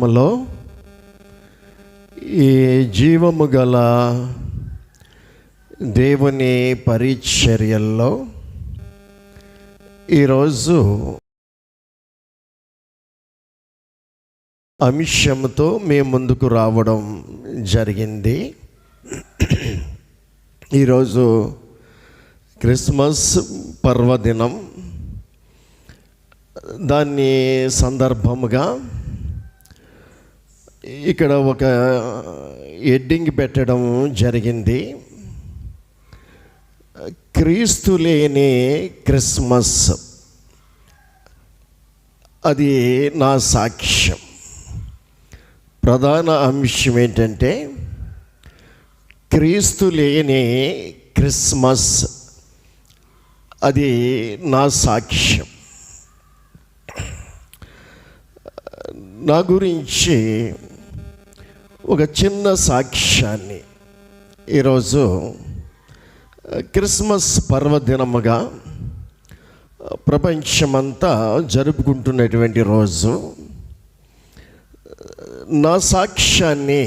లో ఈ జీవము గల దేవుని పరిచర్యల్లో ఈరోజు అంశంతో మేము ముందుకు రావడం జరిగింది. ఈరోజు క్రిస్మస్ పర్వదినం, దాన్ని సందర్భముగా ఇక్కడ ఒక హెడ్డింగ్ పెట్టడం జరిగింది. క్రీస్తు లేని క్రిస్మస్, అది నా సాక్ష్యం. ప్రధాన అంశం ఏంటంటే క్రీస్తు లేని క్రిస్మస్, అది నా సాక్ష్యం. నా గురించి ఒక చిన్న సాక్ష్యాన్ని ఈరోజు క్రిస్మస్ పర్వదినముగా ప్రపంచమంతా జరుపుకుంటున్నటువంటి రోజు, నా సాక్ష్యాన్ని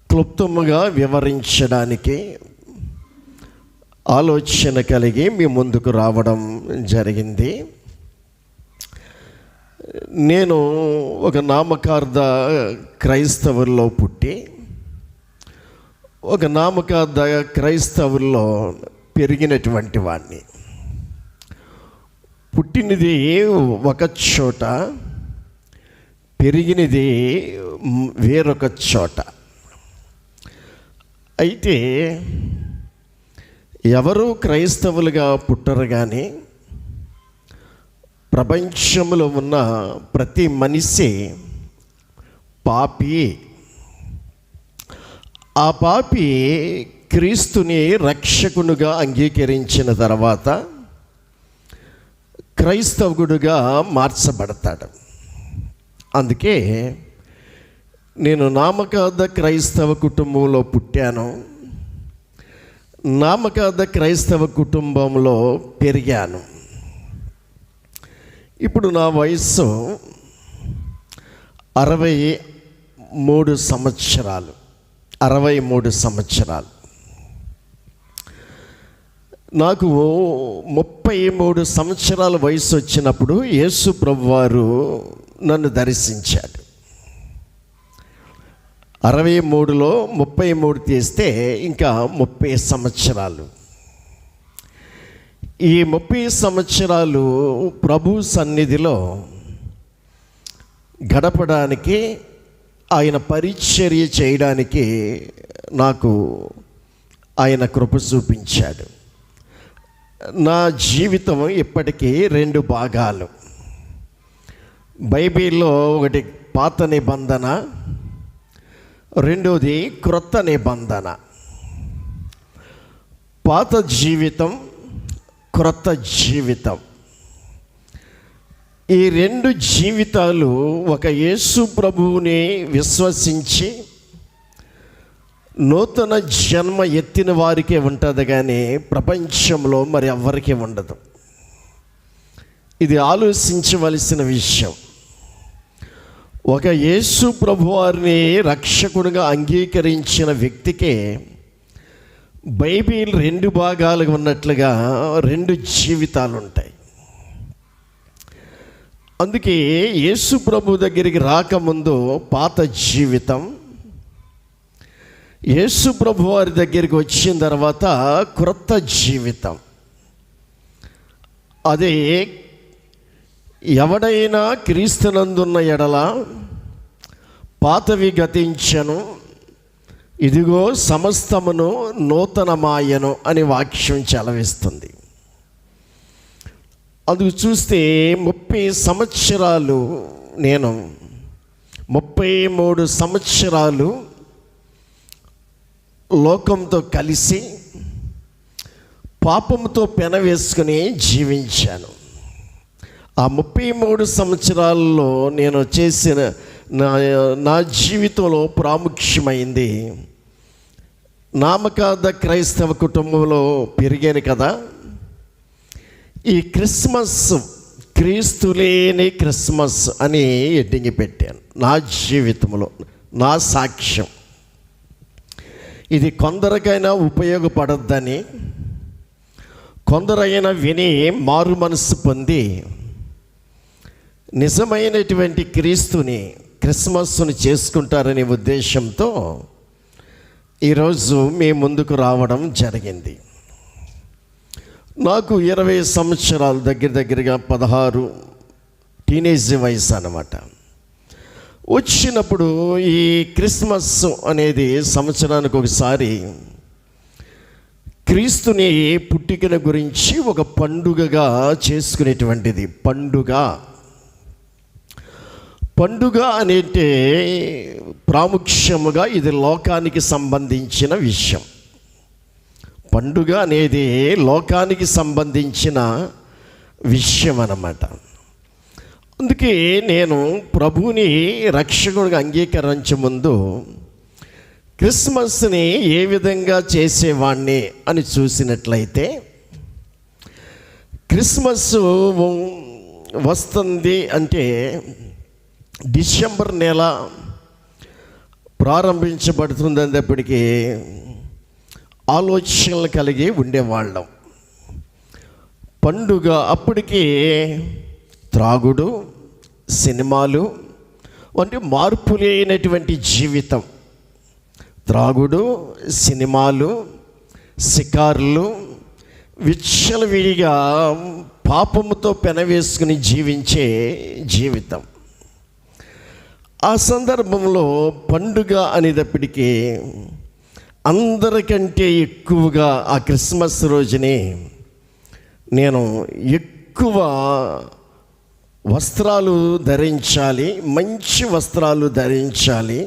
క్లుప్తముగా వివరించడానికి ఆలోచన కలిగి మీ ముందుకు రావడం జరిగింది. నేను ఒక నామకార్థ క్రైస్తవుల్లో పుట్టి, ఒక నామకార్థ క్రైస్తవుల్లో పెరిగినటువంటి వాడిని. పుట్టినది ఒక చోట, పెరిగినది వేరొక చోట. అయితే ఎవరు క్రైస్తవులుగా పుట్టరు, కానీ ప్రపంచంలో ఉన్న ప్రతి మనిషి పాపి. ఆ పాపి క్రీస్తుని రక్షకునిగా అంగీకరించిన తర్వాత క్రైస్తవుడుగా మార్చబడతాడు. అందుకే నేను నామకార్థ క్రైస్తవ కుటుంబంలో పుట్టాను, నామకార్థ క్రైస్తవ కుటుంబంలో పెరిగాను. ఇప్పుడు నా వయస్సు 63 సంవత్సరాలు. నాకు 33 సంవత్సరాల వయసు వచ్చినప్పుడు యేసు ప్రభువారు నన్ను దర్శించాడు. 63లో 33 తీస్తే ఇంకా 30 సంవత్సరాలు. ఈ 30 సంవత్సరాలు ప్రభు సన్నిధిలో గడపడానికి, ఆయన పరిచర్య చేయడానికి నాకు ఆయన కృప చూపించాడు. నా జీవితం ఇప్పటికీ 2 భాగాలు. బైబిల్లో ఒకటి పాత నిబంధన, రెండోది క్రొత్త నిబంధన. పాత జీవితం, క్రొత్త జీవితం. ఈ 2 జీవితాలు ఒక యేసు ప్రభువుని విశ్వసించి నూతన జన్మ ఎత్తిన వారికే ఉంటుంది, కానీ ప్రపంచంలో మరి ఎవ్వరికీ ఉండదు. ఇది ఆలోచించవలసిన విషయం. ఒక యేసు ప్రభువారిని రక్షకుడిగా అంగీకరించిన వ్యక్తికే బైబిల్ 2 భాగాలుగా ఉన్నట్లుగా 2 జీవితాలు ఉంటాయి. అందుకే యేసు ప్రభు దగ్గరికి రాకముందు పాత జీవితం, యేసు ప్రభు వారి దగ్గరికి వచ్చిన తర్వాత క్రొత్త జీవితం. అదే ఎవడైనా క్రీస్తునందున్న ఎడల పాతవి గతించెను, ఇదిగో సమస్తమును నూతనమాయను అని వాక్యం చలవిస్తుంది. అందుకు చూస్తే 30 సంవత్సరాలు, నేను 33 సంవత్సరాలు లోకంతో కలిసి పాపంతో పెనవేసుకుని జీవించాను. ఆ 33 సంవత్సరాల్లో నేను చేసిన నా జీవితంలో ప్రాముఖ్యమైంది, నామకార్థ క్రైస్తవ కుటుంబంలో పెరిగాను కదా. ఈ క్రిస్మస్ క్రీస్తు లేని క్రిస్మస్ అని ఎడ్డింగి పెట్టాను. నా జీవితంలో నా సాక్ష్యం ఇది. కొందరికైనా ఉపయోగపడద్దని, కొందరైనా విని మారు మనసు పొంది నిజమైనటువంటి క్రీస్తుని క్రిస్మస్ను చేసుకుంటారనే ఉద్దేశంతో ఈరోజు మీ ముందుకు రావడం జరిగింది. నాకు 20 సంవత్సరాలు, దగ్గరగా 16 టీనేజ్ వయసు అన్నమాట. వచ్చినప్పుడు ఈ క్రిస్మస్ అనేది సంవత్సరానికి ఒకసారి క్రీస్తుని పుట్టికను గురించి ఒక పండుగగా చేసుకునేటువంటిది. పండుగ అంటే ప్రాముఖ్యముగా ఇది లోకానికి సంబంధించిన విషయం. పండుగ అనేది లోకానికి సంబంధించిన విషయం అన్నమాట. అందుకే నేను ప్రభువుని రక్షకుడిగా అంగీకరించే ముందు క్రిస్మస్ని ఏ విధంగా చేసేవాడిని అని చూసినట్లయితే, క్రిస్మస్ వస్తుంది అంటే డిసెంబర్ నెల ప్రారంభించబడుతుందనేటప్పటికీ ఆలోచనలు కలిగి ఉండేవాళ్ళం. పండుగ అప్పటికి త్రాగుడు, సినిమాలు వంటి మార్పు లేనటువంటి జీవితం. త్రాగుడు, సినిమాలు, షికారులు, విచ్చలవిడిగా పాపముతో పెనవేసుకుని జీవించే జీవితం. ఆ సందర్భంలో పండుగ అనేటప్పటికీ అందరికంటే ఎక్కువగా ఆ క్రిస్మస్ రోజునే నేను ఎక్కువ వస్త్రాలు ధరించాలి, మంచి వస్త్రాలు ధరించాలి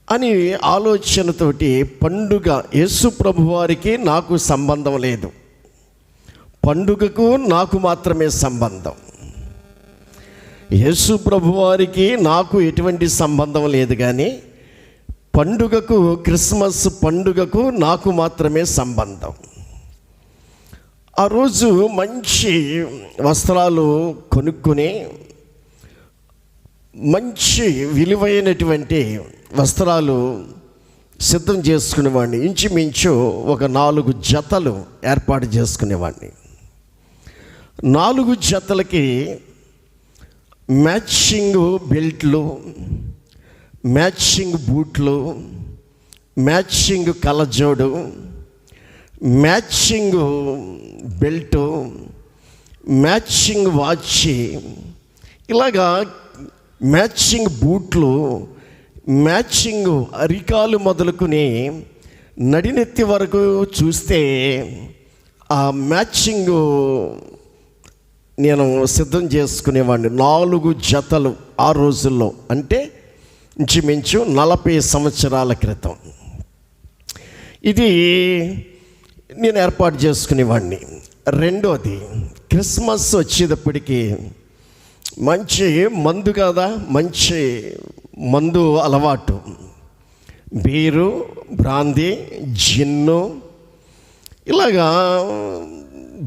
అని ఆలోచనతోటి పండుగ, యేసు ప్రభువారికి నాకు సంబంధం లేదు, పండుగకు నాకు మాత్రమే సంబంధం. యేసు ప్రభువారికి నాకు ఎటువంటి సంబంధం లేదు, కానీ పండుగకు, క్రిస్మస్ పండుగకు నాకు మాత్రమే సంబంధం. ఆ రోజు మంచి వస్త్రాలు కొనుక్కొని, మంచి విలువైనటువంటి వస్త్రాలు సిద్ధం చేసుకునేవాడిని. ఇంచుమించు ఒక 4 జతలు ఏర్పాటు చేసుకునేవాడిని. 4 జతలకి మ్యాచింగ్ బెల్ట్లు, మ్యాచింగ్ బూట్లు, మ్యాచింగ్ కళ్ళజోడు, మ్యాచింగ్ బెల్టు, మ్యాచింగ్ వాచ్, ఇలాగా మ్యాచింగ్ బూట్లు, మ్యాచింగ్ అరికాలు మొదలుకుని నడినెత్తి వరకు చూస్తే ఆ మ్యాచింగ్ నేను సిద్ధం చేసుకునేవాడిని. 4 జతలు ఆ రోజుల్లో, అంటే ఇంచుమించు 40 సంవత్సరాల క్రితం ఇది నేను ఏర్పాటు చేసుకునేవాడిని. రెండోది, క్రిస్మస్ వచ్చేటప్పటికి మంచి మందు కదా, మంచి మందు అలవాటు, బీరు, బ్రాందీ, జిన్ను, ఇలాగా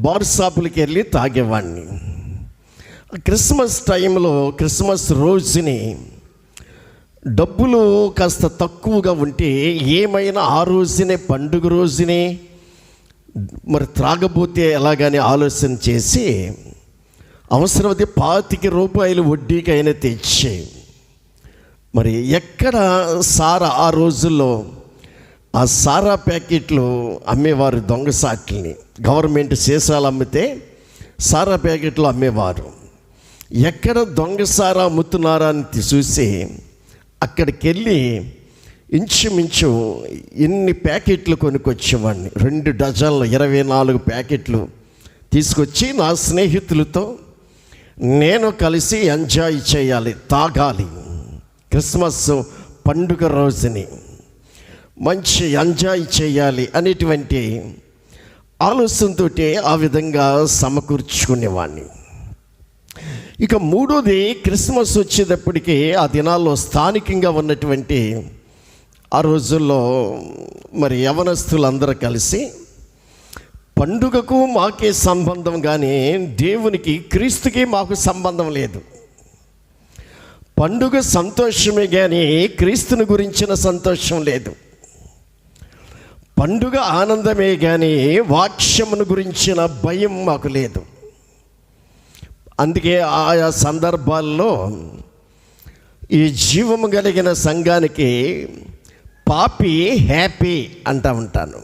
బార్ షాపులకి వెళ్ళి తాగేవాడిని. క్రిస్మస్ టైంలో, క్రిస్మస్ రోజుని డబ్బులు కాస్త తక్కువగా ఉంటే ఏమైనా ఆ రోజునే, పండుగ రోజునే మరి త్రాగబోతే ఎలాగని ఆలోచన చేసి అవసరమైతే 25 రూపాయలు వడ్డీకైనా తెచ్చి, మరి ఎక్కడ సారా, ఆ రోజుల్లో ఆ సారా ప్యాకెట్లు అమ్మేవారు, దొంగ సాట్లని. గవర్నమెంట్ సీసాలు అమ్మితే సారా ప్యాకెట్లు అమ్మేవారు. ఎక్కడ దొంగ సారా అమ్ముతున్నారా అని చూసి అక్కడికి వెళ్ళి ఇంచుమించు ఎన్ని ప్యాకెట్లు కొనుక్కొచ్చేవాడిని. 2 డజన్లు 24 ప్యాకెట్లు తీసుకొచ్చి నా స్నేహితులతో నేను కలిసి ఎంజాయ్ చేయాలి, తాగాలి. క్రిస్మస్ పండుగ రోజుని మంచి ఎంజాయ్ చేయాలి అనేటువంటి ఆలోచనతో ఆ విధంగా సమకూర్చుకునేవాడిని. ఇక మూడోది, క్రిస్మస్ వచ్చేటప్పటికి ఆ దినాల్లో స్థానికంగా ఉన్నటువంటి, ఆ రోజుల్లో మరి యవనస్తులందరూ కలిసి పండుగకు మాకే సంబంధం, కానీ దేవునికి క్రీస్తుకి మాకు సంబంధం లేదు. పండుగ సంతోషమే కానీ క్రీస్తుని గురించిన సంతోషం లేదు. పండుగ ఆనందమే కానీ వాక్యమును గురించిన భయం మాకు లేదు. అందుకే ఆయా సందర్భాల్లో ఈ జీవము కలిగిన సంఘానికి పాపి హ్యాపీ అంటూ ఉంటాను.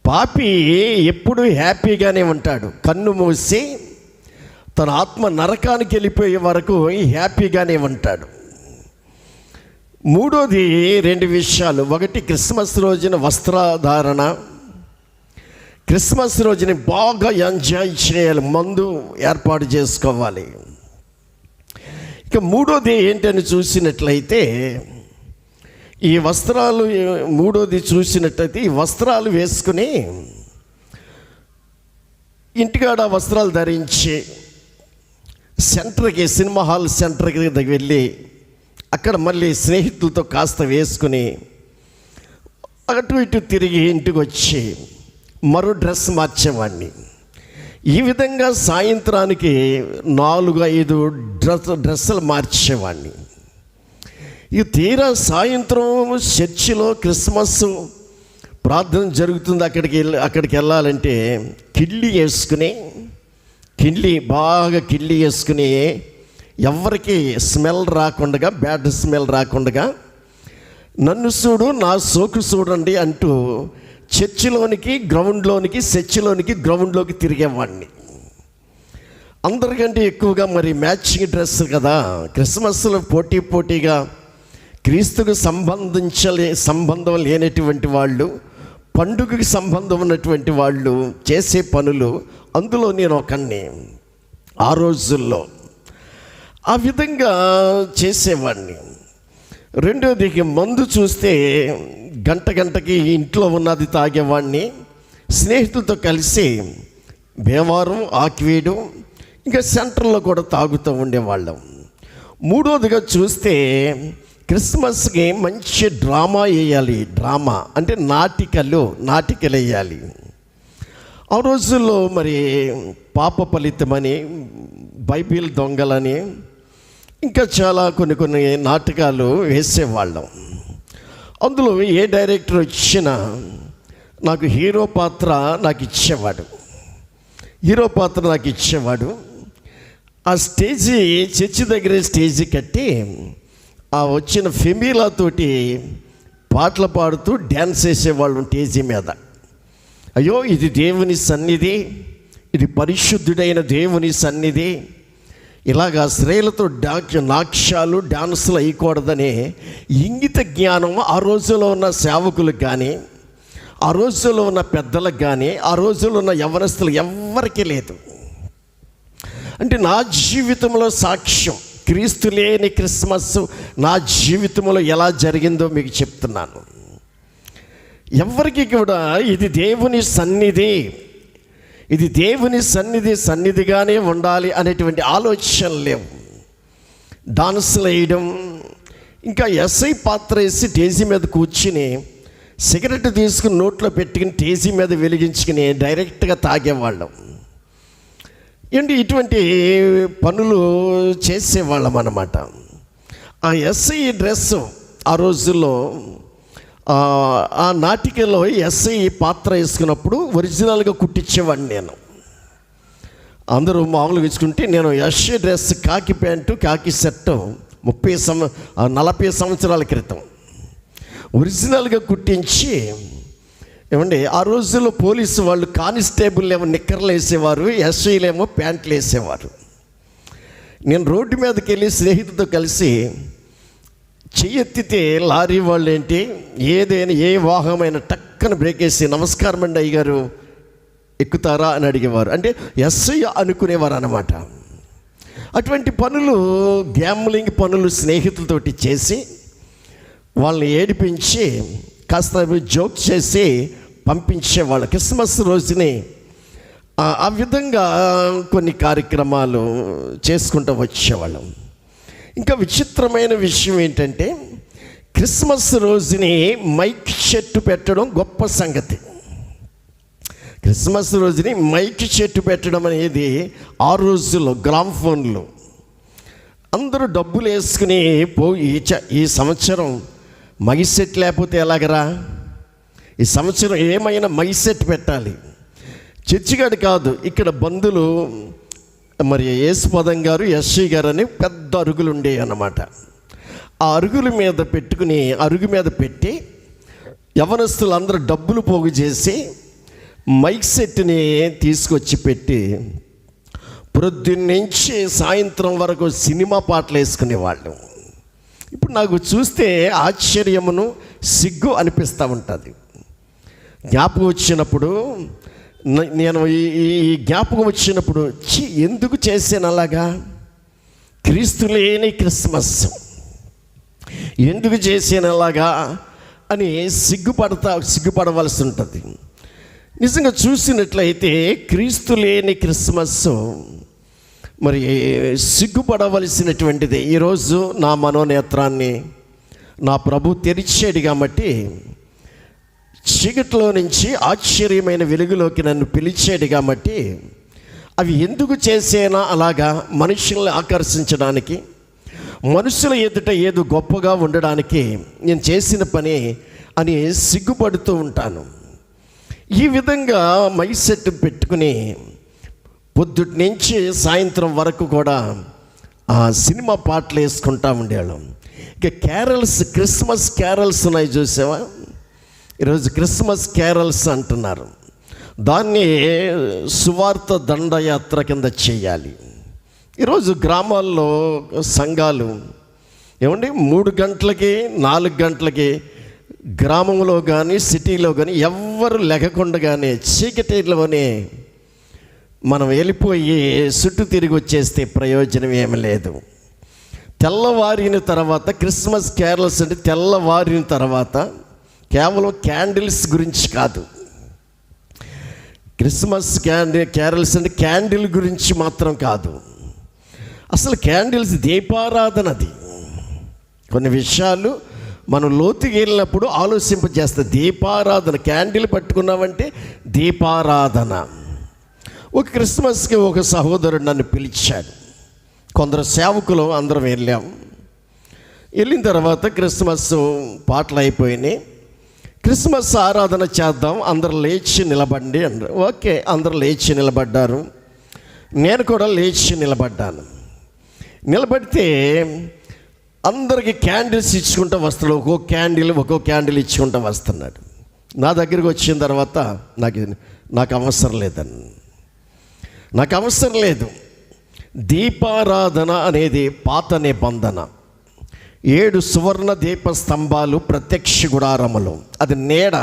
పాపి ఎప్పుడు హ్యాపీగానే ఉంటాడు. కన్ను మూసి తన ఆత్మ నరకానికి వెళ్ళిపోయే వరకు హ్యాపీగానే ఉంటాడు. మూడోది 2 విషయాలు. ఒకటి, క్రిస్మస్ రోజున వస్త్రధారణ. క్రిస్మస్ రోజుని బాగా ఎంజాయ్ చేయాలి, మందు ఏర్పాటు చేసుకోవాలి. ఇక మూడోది ఏంటని చూసినట్లయితే ఈ వస్త్రాలు, మూడోది చూసినట్లయితే ఈ వస్త్రాలు వేసుకుని ఇంటికాడ వస్త్రాలు ధరించి సెంటర్కి, సినిమా హాల్ సెంటర్కి వెళ్ళి అక్కడ మళ్ళీ స్నేహితులతో కాస్త వేసుకుని అటు ఇటు తిరిగి ఇంటికి వచ్చి మరో డ్రెస్ మార్చేవాడిని. ఈ విధంగా సాయంత్రానికి 4-5 డ్రెస్సులు మార్చేవాడిని. ఇక తీరా సాయంత్రం చర్చిలో క్రిస్మస్ ప్రార్థన జరుగుతుంది, అక్కడికి వెళ్ళాలంటే బాగా కిళ్ళి వేసుకుని ఎవరికి స్మెల్ రాకుండా, బ్యాడ్ స్మెల్ రాకుండా, నన్ను చూడు నా సోకు చూడండి అంటూ చర్చిలోనికి గ్రౌండ్లోకి తిరిగేవాడిని. అందరికంటే ఎక్కువగా మరి మ్యాచింగ్ డ్రెస్ కదా, క్రిస్మస్లో పోటీగా క్రీస్తుకు సంబంధం లేనటువంటి వాళ్ళు, పండుగకి సంబంధం ఉన్నటువంటి వాళ్ళు చేసే పనులు, అందులో నేను ఒకడిని. ఆ రోజుల్లో ఆ విధంగా చేసేవాడిని. రెండోది, మందు చూస్తే గంటకి ఇంట్లో ఉన్నది తాగేవాడిని. స్నేహితులతో కలిసి భీమవరం, ఆకివీడు, ఇంకా సెంటర్లో కూడా తాగుతూ ఉండేవాళ్ళం. మూడోదిగా చూస్తే క్రిస్మస్కి మంచి డ్రామా వేయాలి. డ్రామా అంటే నాటికలు వేయాలి. ఆ రోజుల్లో మరి పాప ఫలితమని, బైబిల్ దొంగలని, ఇంకా చాలా కొన్ని నాటకాలు వేసేవాళ్ళం. అందులో ఏ డైరెక్టర్ వచ్చినా నాకు హీరో పాత్ర నాకు ఇచ్చేవాడు. ఆ స్టేజీ, చర్చి దగ్గర స్టేజీ కట్టి ఆ వచ్చిన ఫెమీలాతోటి పాటలు పాడుతూ డ్యాన్స్ వేసేవాళ్ళం స్టేజీ మీద. అయ్యో, ఇది దేవుని సన్నిధి, ఇది పరిశుద్ధుడైన దేవుని సన్నిధి, ఇలాగా స్త్రీలతో నాట్యాలు డాన్సులు అయ్యకూడదనే ఇంగిత జ్ఞానం ఆ రోజుల్లో ఉన్న సేవకులకు కానీ, ఆ రోజుల్లో ఉన్న పెద్దలకు కానీ, ఆ రోజుల్లో ఉన్న యవ్వనస్తులు ఎవ్వరికీ లేదు. అంటే నా జీవితంలో సాక్ష్యం, క్రీస్తు లేని క్రిస్మస్ నా జీవితంలో ఎలా జరిగిందో మీకు చెప్తున్నాను. ఎవరికి కూడా ఇది దేవుని సన్నిధిగానే ఉండాలి అనేటువంటి ఆలోచనలు లేవు. డాన్సులు వేయడం, ఇంకా ఎస్ఐ పాత్ర వేసి టేజీ మీద కూర్చుని సిగరెట్ తీసుకుని నోట్లో పెట్టుకుని టేజీ మీద వెలిగించుకుని డైరెక్ట్గా తాగేవాళ్ళం. ఇటువంటి పనులు చేసేవాళ్ళం అన్నమాట. ఆ ఎస్ఐ డ్రెస్ ఆ రోజుల్లో ఆ నాటికలో ఎస్ఐ పాత్ర వేసుకున్నప్పుడు ఒరిజినల్గా కుట్టించేవాడిని నేను. అందరూ మామూలుగా వేసుకుంటే నేను ఎస్ఐ డ్రెస్, కాకి ప్యాంటు, కాకి షర్టు 40 సంవత్సరాల క్రితం ఒరిజినల్గా కుట్టించి, ఏమండి ఆ రోజుల్లో పోలీసు వాళ్ళు కానిస్టేబుల్ ఏమో నిక్కర్లు వేసేవారు, ఎస్ఐలేమో ప్యాంట్లు వేసేవారు. నేను రోడ్డు మీదకి వెళ్ళి స్నేహితులతో కలిసి చెయ్యెత్తితే లారీ వాళ్ళు ఏ వాహనమైన టక్కన బ్రేక్ వేసి నమస్కారం అండి అయ్యగారు ఎక్కుతారా అని అడిగేవారు. అంటే ఎస్ఐ అనుకునేవారు అన్నమాట. అటువంటి పనులు, గ్యామ్లింగ్ పనులు స్నేహితులతోటి చేసి వాళ్ళని ఏడిపించి కాస్త జోక్ చేసి పంపించేవాళ్ళు. క్రిస్మస్ రోజుని ఆ విధంగా కొన్ని కార్యక్రమాలు చేసుకుంటూ వచ్చేవాళ్ళం. ఇంకా విచిత్రమైన విషయం ఏంటంటే, క్రిస్మస్ రోజుని మైక్ చెట్టు పెట్టడం గొప్ప సంగతి. క్రిస్మస్ రోజుని మైక్ చెట్టు పెట్టడం అనేది ఆ రోజుల్లో గ్రామ్ఫోన్లు అందరూ డబ్బులు వేసుకుని ఈ సంవత్సరం మైక్ సెట్ లేకపోతే ఎలాగరా, ఈ సంవత్సరం ఏమైనా మైక్ సెట్ పెట్టాలి. చర్చిగాడు కాదు, ఇక్కడ బంధువులు మరి యేసుపదం గారు, ఎస్ఐ గారు అని పెద్ద అరుగులు ఉండేవి అన్నమాట. ఆ అరుగుల మీద పెట్టుకుని, అరుగు మీద పెట్టి యవనస్తులు అందరూ డబ్బులు పోగు చేసి మైక్ సెట్ని తీసుకొచ్చి పెట్టి పొద్దున్నుంచి సాయంత్రం వరకు సినిమా పాటలు వేసుకునేవాళ్ళు. ఇప్పుడు నాకు చూస్తే ఆశ్చర్యమును సిగ్గు అనిపిస్తూ ఉంటుంది. జ్ఞాపకం వచ్చినప్పుడు నేను ఈ జ్ఞాపకం వచ్చినప్పుడు ఎందుకు చేశాను అలాగా? క్రీస్తు లేని క్రిస్మస్ ఎందుకు చేశాను అలాగా అని సిగ్గుపడవలసి ఉంటుంది. నిజంగా చూసినట్లయితే క్రీస్తు లేని క్రిస్మస్ మరి సిగ్గుపడవలసినటువంటిది. ఈరోజు నా మనోనేత్రాన్ని నా ప్రభు తెరిచాడు కాబట్టి, చీకటిలో నుంచి ఆశ్చర్యమైన వెలుగులోకి నన్ను పిలిచాడు కాబట్టి, అవి ఎందుకు చేసేనా అలాగా? మనుషుల్ని ఆకర్షించడానికి, మనుషుల ఎదుట ఏదో గొప్పగా ఉండడానికి నేను చేసిన పని అని సిగ్గుపడుతూ ఉంటాను. ఈ విధంగా మైక్ సెట్ పెట్టుకుని పొద్దుటి నుంచి సాయంత్రం వరకు కూడా ఆ సినిమా పాటలు వేసుకుంటా ఉండేవాళ్ళం. ఇక క్యారల్స్, క్రిస్మస్ క్యారల్స్ ఉన్నాయి చూసావా? ఈరోజు క్రిస్మస్ క్యారల్స్ అంటున్నారు. దాన్ని సువార్త దండయాత్ర కింద చేయాలి. ఈరోజు గ్రామాల్లో సంఘాలు ఏమండి 3 గంటలకి 4 గంటలకి గ్రామంలో కానీ సిటీలో కానీ ఎవ్వరు లెగకుండగానే చీకటిలోనే మనం వెళ్ళిపోయి చుట్టూ తిరిగి వచ్చేస్తే ప్రయోజనం ఏమి లేదు. తెల్లవారిన తర్వాత క్రిస్మస్ క్యారల్స్ అంటే తెల్లవారిన తర్వాత కేవలం క్యాండిల్స్ గురించి కాదు. క్రిస్మస్ క్యారల్స్ అంటే క్యాండిల్ గురించి మాత్రం కాదు. అసలు క్యాండిల్స్ దీపారాధనది. కొన్ని విషయాలు మనం లోతుకి వెళ్ళినప్పుడు ఆలోచింపజేస్తుంది. దీపారాధన, క్యాండిల్ పట్టుకున్నామంటే దీపారాధన. ఒక క్రిస్మస్కి ఒక సహోదరుడు నన్ను పిలిచాడు. కొందరు సేవకులు అందరం వెళ్ళాం. వెళ్ళిన తర్వాత క్రిస్మస్ పాటలు అయిపోయినాయి. క్రిస్మస్ ఆరాధన చేద్దాం, అందరు లేచి నిలబడండి అన్నారు. ఓకే, అందరు లేచి నిలబడ్డారు. నేను కూడా లేచి నిలబడ్డాను. నిలబడితే అందరికి క్యాండిల్స్ ఇచ్చుకుంటూ వస్తాడు. ఒక్కో క్యాండిల్ ఇచ్చుకుంటూ వస్తున్నాడు. నా దగ్గరికి వచ్చిన తర్వాత నాకు అవసరం లేదని, నాకు అవసరం లేదు. దీపారాధన అనేది పాత నిబంధన. 7 సువర్ణ దీప స్తంభాలు ప్రత్యక్ష గుడారములు, అది నీడ.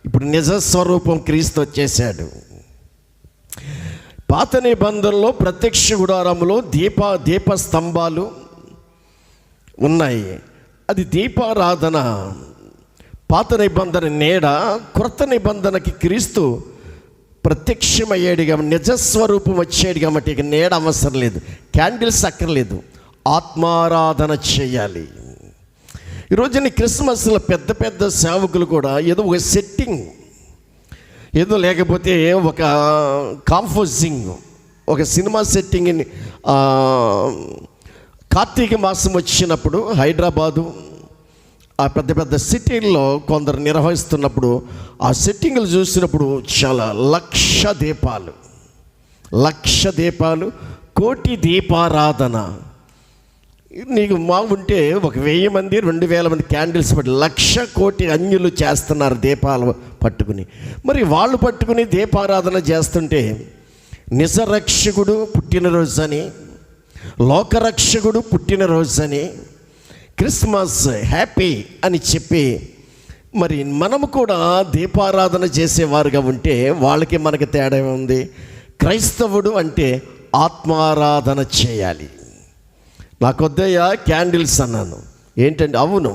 ఇప్పుడు నిజస్వరూపం క్రీస్తు వచ్చేసాడు. పాత నిబంధనలో ప్రత్యక్ష గుడారములో దీప స్తంభాలు ఉన్నాయి. అది దీపారాధన. పాత నిబంధన నీడ, క్రొత్త నిబంధనకి క్రీస్తు ప్రత్యక్షమయ్యాడు కాబట్టి, నిజస్వరూపం వచ్చాడు కాబట్టి ఇక నీడ అవసరం లేదు, క్యాండిల్స్ అక్కర్లేదు. ఆత్మారాధన చేయాలి. ఈరోజున క్రిస్మస్లో పెద్ద పెద్ద సేవకులు కూడా ఏదో ఒక సెట్టింగ్, ఏదో లేకపోతే ఒక కాంపోజింగ్, ఒక సినిమా సెట్టింగ్ని కార్తీక మాసం వచ్చినప్పుడు హైదరాబాదు ఆ పెద్ద పెద్ద సిటీల్లో కొందరు నిర్వహిస్తున్నప్పుడు ఆ సెట్టింగ్లు చూసినప్పుడు చాలా లక్ష దీపాలు, కోటి దీపారాధన. నీకు ఉంటే 1000 మంది 2000 మంది క్యాండిల్స్ పట్టి 1,00,000 కోటి అన్యులు చేస్తున్నారు దీపాలు పట్టుకుని. మరి వాళ్ళు పట్టుకుని దీపారాధన చేస్తుంటే నిజరక్షకుడు పుట్టినరోజని, లోకరక్షకుడు పుట్టినరోజని, క్రిస్మస్ హ్యాపీ అని చెప్పి మరి మనము కూడా దీపారాధన చేసేవారుగా ఉంటే వాళ్ళకి మనకి తేడా ఉంది. క్రైస్తవుడు అంటే ఆత్మారాధన చేయాలి. నాకొద్దయ్యా క్యాండిల్స్ అన్నాను. ఏంటంటే అవును,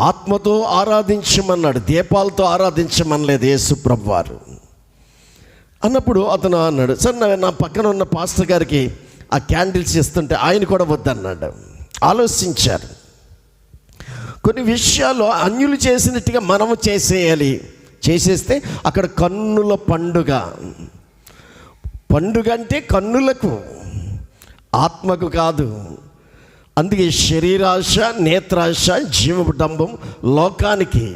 ఆత్మతో ఆరాధించమన్నాడు, దీపాలతో ఆరాధించమనలేదు యేసు ప్రభువారు అన్నప్పుడు అతను అన్నాడు, సరే నా పక్కన ఉన్న పాస్టర్ గారికి ఆ క్యాండిల్స్ ఇస్తుంటే ఆయన కూడా వద్దన్నాడు. ఆలోచించారు. కొన్ని విషయాల్లో అన్యులు చేసినట్టుగా మనము చేసేయాలి, చేసేస్తే అక్కడ కన్నుల పండుగ. పండుగ అంటే కన్నులకు, ఆత్మకు కాదు. అందుకే శరీరాశ, నేత్రాశ, జీవడంబం లోకానికి.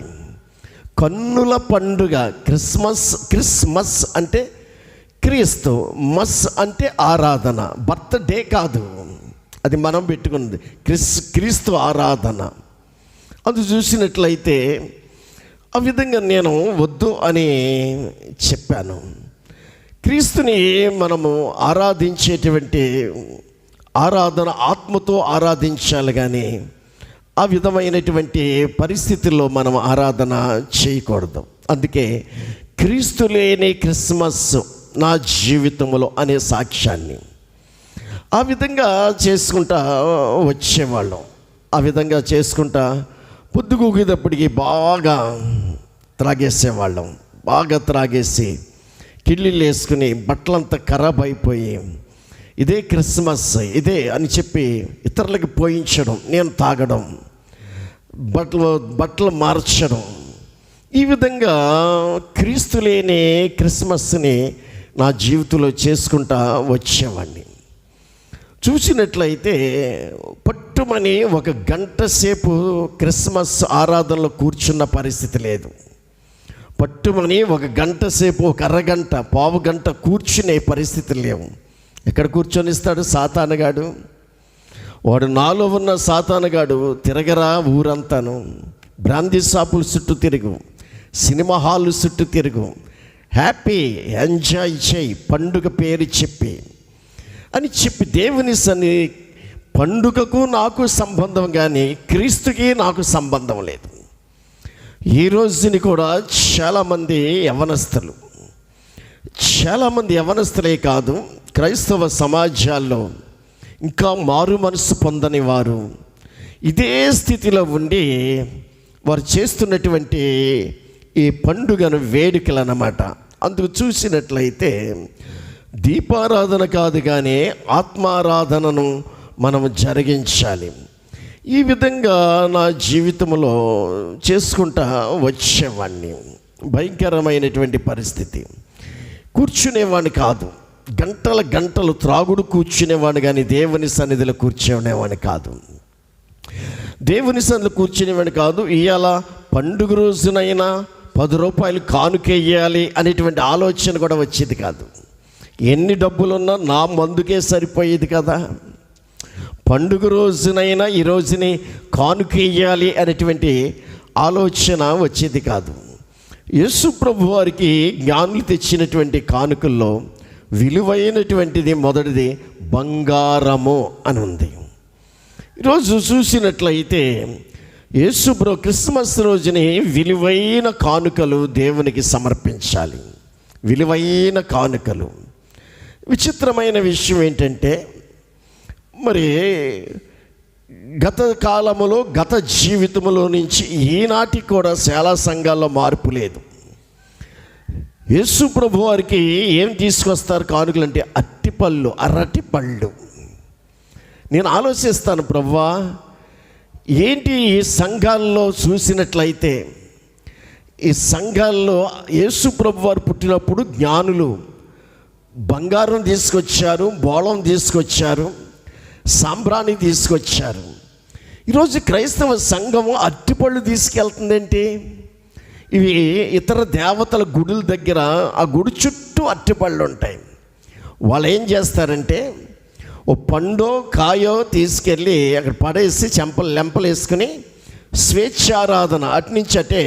కన్నుల పండుగ క్రిస్మస్ అంటే క్రీస్తు, మస్ అంటే ఆరాధన. బర్త్డే కాదు, అది మనం పెట్టుకున్నది. క్రీస్తు ఆరాధన. అది చూసినట్లయితే ఆ విధంగా నేను వద్దు అని చెప్పాను. క్రీస్తుని మనము ఆరాధించేటువంటి ఆరాధన ఆత్మతో ఆరాధించాలి, కానీ ఆ విధమైనటువంటి పరిస్థితుల్లో మనం ఆరాధన చేయకూడదు. అందుకే క్రీస్తు లేని క్రిస్మస్ నా జీవితంలో అనే సాక్ష్యాన్ని ఆ విధంగా చేసుకుంటా వచ్చేవాళ్ళం. ఆ విధంగా చేసుకుంటా పొద్దుగూకేటప్పటికి బాగా త్రాగేసేవాళ్ళం. బాగా త్రాగేసి కిళ్ళిళ్ళు వేసుకుని బట్టలంతా ఖరాబ్ అయిపోయి ఇదే క్రిస్మస్ ఇదే అని చెప్పి ఇతరులకి పోయించడం, నేను తాగడం, బట్టలు మార్చడం, ఈ విధంగా క్రీస్తు లేని క్రిస్మస్ని నా జీవితంలో చేసుకుంటా వచ్చేవాడిని. చూసినట్లయితే పట్టుమని ఒక గంట సేపు క్రిస్మస్ ఆరాధనలో కూర్చున్న పరిస్థితి లేదు. పట్టుమని ఒక గంట సేపు, ఒక అరగంట, పావు గంట కూర్చునే పరిస్థితి లేవు. ఎక్కడ కూర్చొనిస్తాడు సాతానుగాడు? వాడు నాలో ఉన్న సాతానుగాడు తిరగరా ఊరంతాను, బ్రాందీ షాపుల చుట్టూ తిరుగు, సినిమా హాల్ చుట్టూ తిరుగు, హ్యాపీ ఎంజాయ్ చేయి, పండుగ పేరు చెప్పి అని చెప్పి దేవుని సన్ని పండుగకు నాకు సంబంధం, కానీ క్రీస్తుకి నాకు సంబంధం లేదు. ఈ రోజుని కూడా చాలామంది యవనస్తులే కాదు, క్రైస్తవ సమాజాల్లో ఇంకా మారు మనసు పొందని వారు ఇదే స్థితిలో ఉండి వారు చేస్తున్నటువంటి ఈ పండుగను వేడుకలు అన్నమాట. అందుకు చూసినట్లయితే దీపారాధన కాదు, కానీ ఆత్మారాధనను మనం జరిగించాలి. ఈ విధంగా నా జీవితంలో చేసుకుంటా వచ్చేవాడిని. భయంకరమైనటువంటి పరిస్థితి. కూర్చునేవాడిని కాదు, గంటలు త్రాగుడు కూర్చునేవాడిని, కానీ దేవుని సన్నిధిలో కూర్చునేవాడిని కాదు. దేవుని సన్నిధిలో కూర్చునేవాడిని కాదు. ఇవాళ పండుగ రోజునైనా 10 రూపాయలు కానుకేయాలి అనేటువంటి ఆలోచన కూడా వచ్చేది కాదు. ఎన్ని డబ్బులున్నా నా మందుకే సరిపోయేది కదా. పండుగ రోజునైనా ఈ రోజుని కానుకేయాలి అనేటువంటి ఆలోచన వచ్చేది కాదు. యేసు ప్రభు వారికి జ్ఞానులు తెచ్చినటువంటి కానుకల్లో విలువైనటువంటిది మొదటిది బంగారము అని ఉంది. ఈరోజు చూసినట్లయితే యేసు ప్రభు క్రిస్మస్ రోజుని విలువైన కానుకలు దేవునికి సమర్పించాలి. విలువైన కానుకలు. విచిత్రమైన విషయం ఏంటంటే, మరి గత కాలములో, గత జీవితంలో నుంచి ఈనాటికి కూడా చాలా సంఘాల్లో మార్పు లేదు. యేసు ప్రభు వారికి ఏం తీసుకొస్తారు కానుకలు అంటే అరటి పళ్ళు. నేను ఆలోచిస్తాను, ప్రభువా ఏంటి ఈ సంఘాల్లో చూసినట్లయితే, ఈ సంఘాల్లో యేసు ప్రభు వారు పుట్టినప్పుడు జ్ఞానులు బంగారం తీసుకొచ్చారు, బోళం తీసుకొచ్చారు, సాంబ్రాణి తీసుకొచ్చారు. ఈరోజు క్రైస్తవ సంఘము అరటిపళ్ళు తీసుకెళ్తుందేంటి? ఇవి ఇతర దేవతల గుడుల దగ్గర ఆ గుడి చుట్టూ అరటిపళ్ళు ఉంటాయి. వాళ్ళు ఏం చేస్తారంటే ఓ పండో కాయో తీసుకెళ్ళి అక్కడ పడేసి లెంపలు వేసుకుని స్వేచ్ఛారాధన అటునుంచి అంటే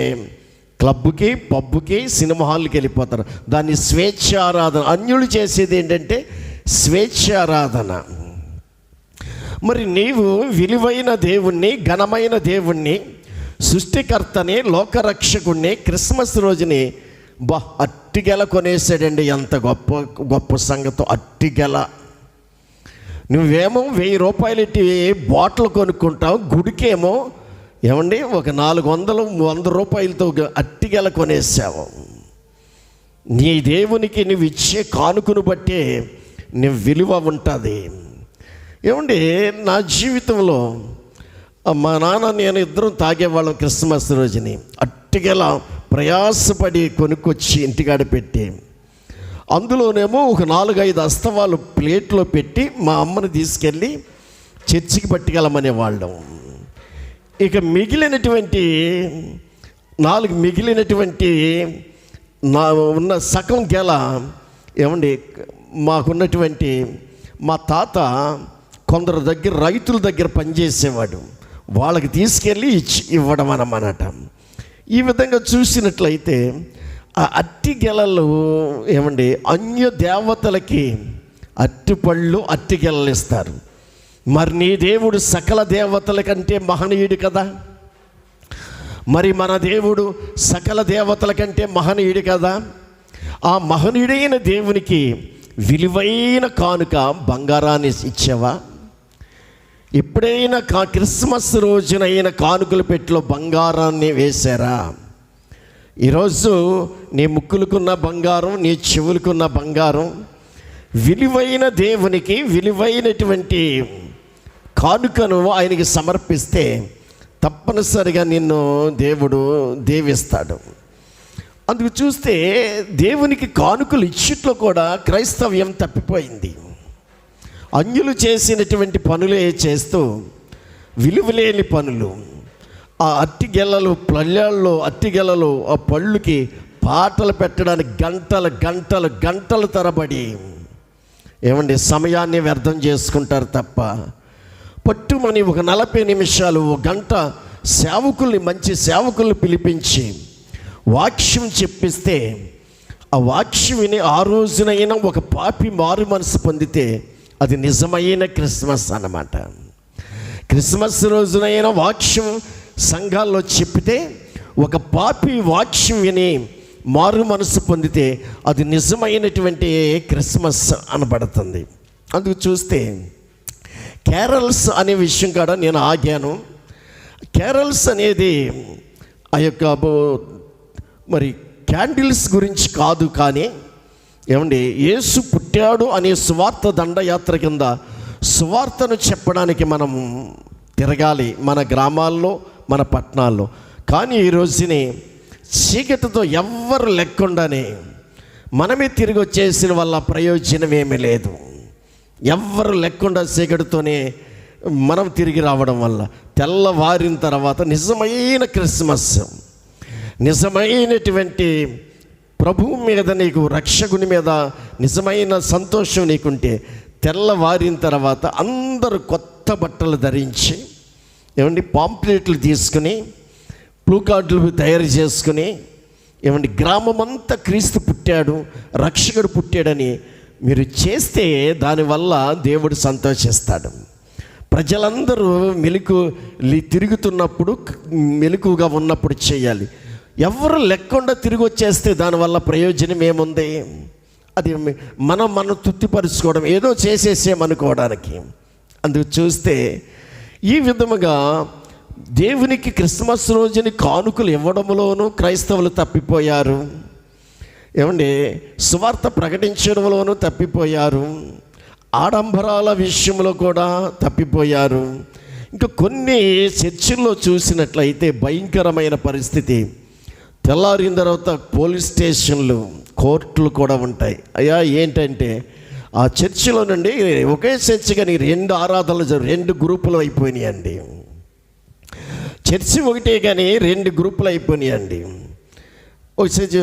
క్లబ్కి, పబ్కి, సినిమా హాల్కి వెళ్ళిపోతారు. దాన్ని స్వేచ్ఛారాధన. అన్యులు చేసేది ఏంటంటే స్వేచ్ఛారాధన. మరి నీవు విలువైన దేవుణ్ణి, ఘనమైన దేవుణ్ణి, సృష్టికర్తని, లోకరక్షకుణ్ణి క్రిస్మస్ రోజుని అట్టిగెల కొనేసాడండి. ఎంత గొప్ప సంగతో అట్టిగెల. నువ్వేమో 1000 రూపాయలు ఇట్టి బాటిల్ కొనుక్కుంటావు, గుడికేమో ఏమండి ఒక 400-100 రూపాయలతో అట్టిగెల కొనేసావు. నీ దేవునికి నువ్వు ఇచ్చే కానుకను బట్టే నీ విలువ ఉంటుంది. ఏమండి నా జీవితంలో మా నాన్న నేను ఇద్దరం తాగేవాళ్ళం. క్రిస్మస్ రోజుని అట్టిగెల ప్రయాసపడి కొనుక్కొచ్చి ఇంటికాడ పెట్టి, అందులోనేమో ఒక 4-5 అస్తవాలు ప్లేట్లో పెట్టి మా అమ్మని తీసుకెళ్ళి చర్చికి పట్టుకెళ్ళమనేవాళ్ళం. ఇక మిగిలినటువంటి 4 ఉన్న సగం గెల మాకున్నటువంటి మా తాత కొందరు దగ్గర రైతుల దగ్గర పనిచేసేవాడు, వాళ్ళకి తీసుకెళ్ళి ఇవ్వడం అన్నమాట. ఈ విధంగా చూసినట్లయితే ఆ అట్టి గెలలు అన్య దేవతలకి అట్టిపళ్ళు అట్టి గెలలు ఇస్తారు. మరి నీ దేవుడు సకల దేవతల కంటే మహనీయుడు కదా, మరి మన దేవుడు సకల దేవతల కంటే మహనీయుడు కదా. ఆ మహనీయుడైన దేవునికి విలువైన కానుక బంగారాన్ని ఇచ్చావా? ఎప్పుడైనా క్రిస్మస్ రోజునైన కానుకల పెట్టెలో బంగారాన్ని వేశారా? ఈరోజు నీ ముక్కులకున్న బంగారం, నీ చెవులకున్న బంగారం విలువైన దేవునికి విలువైనటువంటి కానుకను ఆయనకి సమర్పిస్తే తప్పనిసరిగా నిన్ను దేవుడు దీవిస్తాడు. అందుకు చూస్తే దేవునికి కానుకలు ఇచ్చుట్లో కూడా క్రైస్తవ్యం తప్పిపోయింది. అన్యులు చేసినటువంటి పనులే చేస్తూ విలువలేని పనులు, ఆ అట్టిగెలలు పళ్ళల్లో అట్టిగెలలు ఆ పళ్ళుకి పాటలు పెట్టడానికి గంటలు తరబడి సమయాన్ని వ్యర్థం చేసుకుంటారు తప్ప పట్టుమని ఒక 40 నిమిషాలు, ఒక గంట మంచి సేవకుల్ని పిలిపించి వాక్యం చెప్పిస్తే ఆ వాక్యం విని ఆ రోజునైనా ఒక పాపి మారు మనసు పొందితే అది నిజమైన క్రిస్మస్ అన్నమాట. క్రిస్మస్ రోజునైనా వాక్యం సంఘాల్లో చెప్పితే ఒక పాపి వాక్యం విని మారు మనసు పొందితే అది నిజమైనటువంటి క్రిస్మస్ అనబడుతుంది. అందుకు చూస్తే క్యారల్స్ అనే విషయం కాడ నేను ఆగాను. క్యారల్స్ అనేది ఆ యొక్క మరి క్యాండిల్స్ గురించి కాదు, కానీ యేసు పుట్టాడు అనే సువార్త దండయాత్ర కింద సువార్తను చెప్పడానికి మనం తిరగాలి మన గ్రామాల్లో, మన పట్టణాల్లో. కానీ ఈ రోజుని చీకటితో ఎవ్వరు లేకుండానే మనమే తిరిగి వచ్చేసిన వల్ల ప్రయోజనం ఏమీ లేదు. ఎవ్వరు లేకుండా చీకటితోనే మనం తిరిగి రావడం వల్ల తెల్లవారిన తర్వాత నిజమైన క్రిస్మస్, నిజమైనటువంటి ప్రభువు మీద నీకు రక్షకుని మీద నిజమైన సంతోషం నీకుంటే తెల్లవారిన తర్వాత అందరూ కొత్త బట్టలు ధరించి పాంప్లెట్లు తీసుకుని ప్లూ కార్డులు తయారు చేసుకుని గ్రామం అంతా క్రీస్తు పుట్టాడు, రక్షకుడు పుట్టాడని మీరు చేస్తే దానివల్ల దేవుడు సంతోషిస్తాడు. ప్రజలందరూ తిరుగుతున్నప్పుడు మెలకుగా ఉన్నప్పుడు చేయాలి. ఎవరు లేకుండా తిరిగి వచ్చేస్తే దానివల్ల ప్రయోజనం ఏముంది? అది మనం తృప్తిపరుచుకోవడం, ఏదో చేసేసేమనుకోవడానికి. అందుకు చూస్తే ఈ విధముగా దేవునికి క్రిస్మస్ రోజుని కానుకలు ఇవ్వడంలోనూ క్రైస్తవులు తప్పిపోయారు. సువార్త ప్రకటించడంలోనూ తప్పిపోయారు. ఆడంబరాల విషయంలో కూడా తప్పిపోయారు. ఇంకా కొన్ని చర్చిల్లో చూసినట్లయితే భయంకరమైన పరిస్థితి. తెల్లారిన తర్వాత పోలీస్ స్టేషన్లు, కోర్టులు కూడా ఉంటాయి. అయ్యా ఏంటంటే ఆ చర్చిలో నుండి ఒకే చర్చి కానీ 2 ఆరాధనలు 2 గ్రూపులు అయిపోయినాయండి. చర్చి ఒకటే కానీ 2 గ్రూపులు అయిపోయినాయండి. ఒక చర్చి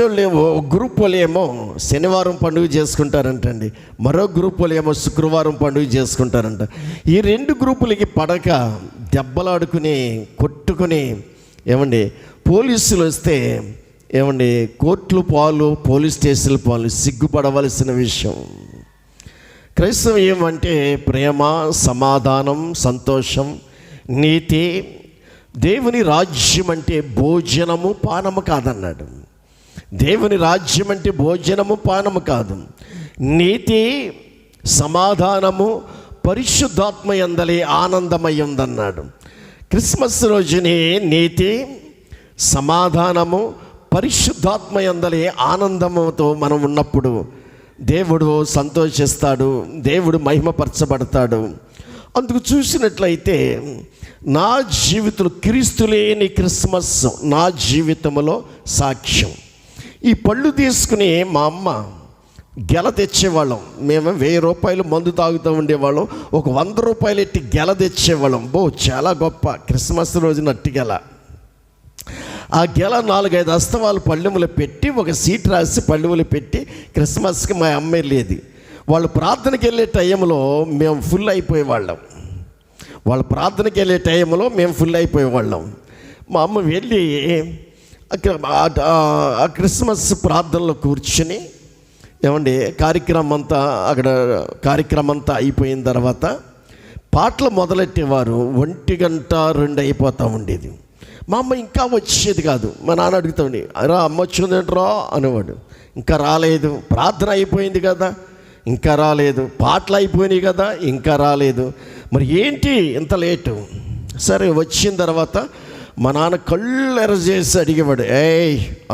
వాళ్ళు ఒక గ్రూప్ వాళ్ళు ఏమో శనివారం పండుగ చేసుకుంటారంటండి, మరో గ్రూప్ వాళ్ళు ఏమో శుక్రవారం పండుగ చేసుకుంటారంట. ఈ 2 గ్రూపులకి పడక దెబ్బలాడుకుని కొట్టుకుని పోలీసులు వస్తే కోర్టులు పాలు, పోలీస్ స్టేషన్లు పాలు. సిగ్గుపడవలసిన విషయం. క్రైస్తవం ఏమంటే ప్రేమ, సమాధానం, సంతోషం, నీతి. దేవుని రాజ్యం అంటే భోజనము పానము కాదన్నాడు. దేవుని రాజ్యం అంటే భోజనము పానము కాదు, నీతి, సమాధానము, పరిశుద్ధాత్మ యందలి ఆనందమై ఉందన్నాడు. క్రిస్మస్ రోజుని నీతి, సమాధానము, పరిశుద్ధాత్మ యందలి ఆనందముతో మనం ఉన్నప్పుడు దేవుడు సంతోషిస్తాడు, దేవుడు మహిమపరచబడతాడు. అందుకు చూసినట్లయితే నా జీవితంలో క్రీస్తు లేని క్రిస్మస్ నా జీవితంలో సాక్ష్యం. ఈ పళ్ళు తీసుకుని మా అమ్మ గెల తెచ్చేవాళ్ళం. మేము 1000 రూపాయలు మందు తాగుతూ ఉండేవాళ్ళం. ఒక 100 రూపాయలు ఎట్టి గెల తెచ్చేవాళ్ళం. చాలా గొప్ప క్రిస్మస్ రోజున అట్టి గెల. ఆ గెల 4-5 అస్తవాలు పళ్ళెములు పెట్టి ఒక సీట్ రాసి పళ్ళెములు పెట్టి క్రిస్మస్కి మా అమ్మ వెళ్ళేది. వాళ్ళు ప్రార్థనకి వెళ్ళే టైంలో మేము ఫుల్ అయిపోయేవాళ్ళం. వాళ్ళ ప్రార్థనకి వెళ్ళే టైంలో మేము ఫుల్ అయిపోయేవాళ్ళం. మా అమ్మ వెళ్ళి ఆ క్రిస్మస్ ప్రార్థనలో కూర్చుని కార్యక్రమం అంతా అయిపోయిన తర్వాత పాటలు మొదలెట్టేవారు. 1-2 అయిపోతూ ఉండేది. మా అమ్మ ఇంకా వచ్చేది కాదు. మా నాన్న అడుగుతాండి, రా అమ్మ వచ్చిందేంట్రా అనేవాడు. ఇంకా రాలేదు. ప్రార్థన అయిపోయింది కదా, ఇంకా రాలేదు. పాటలు అయిపోయినాయి కదా, ఇంకా రాలేదు. మరి ఏంటి ఇంత లేటు? సరే వచ్చిన తర్వాత మా నాన్న కళ్ళు ఎరజేసి అడిగేవాడు,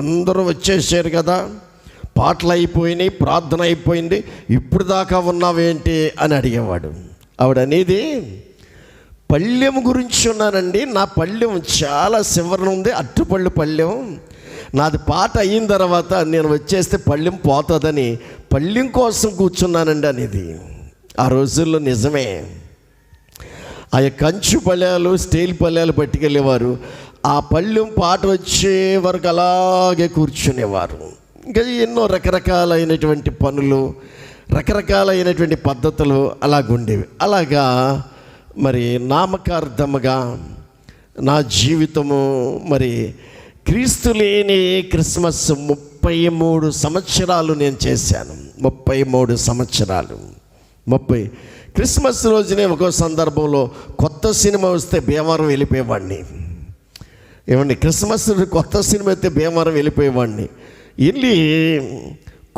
అందరూ వచ్చేసారు కదా, పాటలు అయిపోయినాయి, ప్రార్థన అయిపోయింది, ఇప్పుడు దాకా ఉన్నావేంటి అని అడిగేవాడు. ఆవిడ అనేది, పళ్ళెం గురించి ఉన్నానండి, నా పళ్ళెం చాలా చివరన ఉంది, అట్టుపళ్ళు పళ్ళెం, నాది పాట అయిన తర్వాత నేను వచ్చేస్తే పళ్ళెం పోతుందని పళ్ళెం కోసం కూర్చున్నానండి అనేది. ఆ రోజుల్లో నిజమే. ఆ కంచు పళ్ళాలు, స్టీల్ పళ్ళాలు పట్టుకెళ్ళేవారు. ఆ పళ్ళెం పాట వచ్చే వరకు అలాగే కూర్చునేవారు. ఇంకా ఎన్నో రకరకాలైనటువంటి పనులు, రకరకాలైనటువంటి పద్ధతులు అలాగుండేవి. అలాగా మరి నామకార్థముగా నా జీవితము మరి క్రీస్తు లేని క్రిస్మస్ 33 సంవత్సరాలు నేను చేశాను. 33 సంవత్సరాలు. క్రిస్మస్ రోజునే ఒక్కో సందర్భంలో కొత్త సినిమా వస్తే భీమవరం వెళ్ళిపోయేవాడిని. క్రిస్మస్ కొత్త సినిమా అయితే భీమవరం వెళ్ళిపోయేవాడిని. వెళ్ళి